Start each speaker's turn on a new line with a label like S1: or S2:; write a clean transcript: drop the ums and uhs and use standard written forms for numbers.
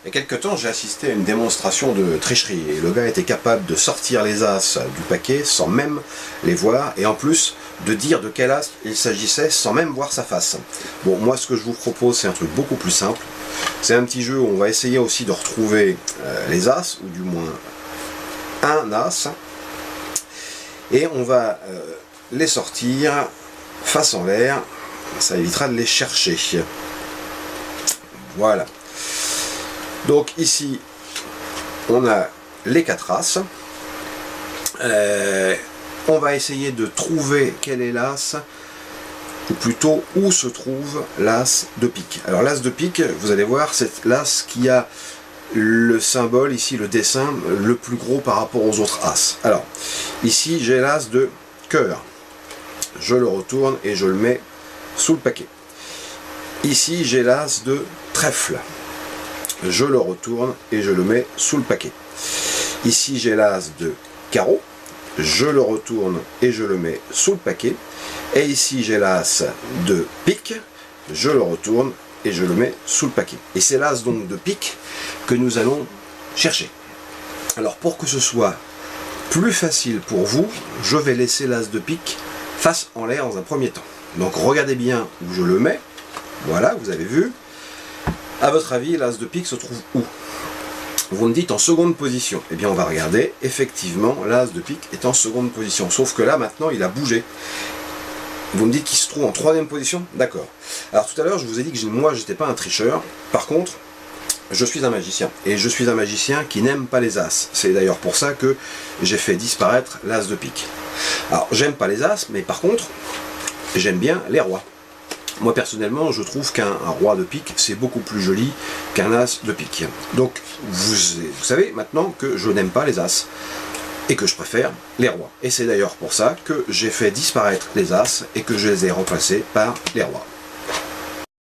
S1: Il y a quelques temps, j'ai assisté à une démonstration de tricherie et le gars était capable de sortir les as du paquet sans même les voir et en plus de dire de quel as il s'agissait sans même voir sa face. Bon, moi ce que je vous propose, c'est un truc beaucoup plus simple. C'est un petit jeu où on va essayer aussi de retrouver les as, ou du moins un as, et on va les sortir face en l'air, ça évitera de les chercher. Voilà. Donc ici, on a les 4 as. On va essayer de trouver quel est l'as, ou plutôt où se trouve l'as de pique. Alors l'as de pique, vous allez voir, c'est l'as qui a le symbole, ici le dessin, le plus gros par rapport aux autres as. Alors, ici j'ai l'as de cœur. Je le retourne et je le mets sous le paquet. Ici j'ai l'as de trèfle. Je le retourne et je le mets sous le paquet. Ici j'ai l'as de carreau. Je le retourne et je le mets sous le paquet. Et ici j'ai l'as de pique. Je le retourne et je le mets sous le paquet. Et c'est l'as donc de pique que nous allons chercher. Alors pour que ce soit plus facile pour vous, je vais laisser l'as de pique face en l'air dans un premier temps. Donc regardez bien où je le mets. Voilà, vous avez vu. À votre avis, l'as de pique se trouve où? Vous me dites en seconde position. Eh bien on va regarder, effectivement l'as de pique est en seconde position, sauf que là maintenant il a bougé. Vous me dites qu'il se trouve en troisième position? D'accord. Alors tout à l'heure je vous ai dit que moi j'étais pas un tricheur, par contre je suis un magicien, et je suis un magicien qui n'aime pas les as. C'est d'ailleurs pour ça que j'ai fait disparaître l'as de pique. Alors j'aime pas les as, mais par contre j'aime bien les rois. Moi personnellement je trouve qu'un roi de pique c'est beaucoup plus joli qu'un as de pique. Donc vous savez maintenant que je n'aime pas les as et que je préfère les rois. Et c'est d'ailleurs pour ça que j'ai fait disparaître les as et que je les ai remplacés par les rois.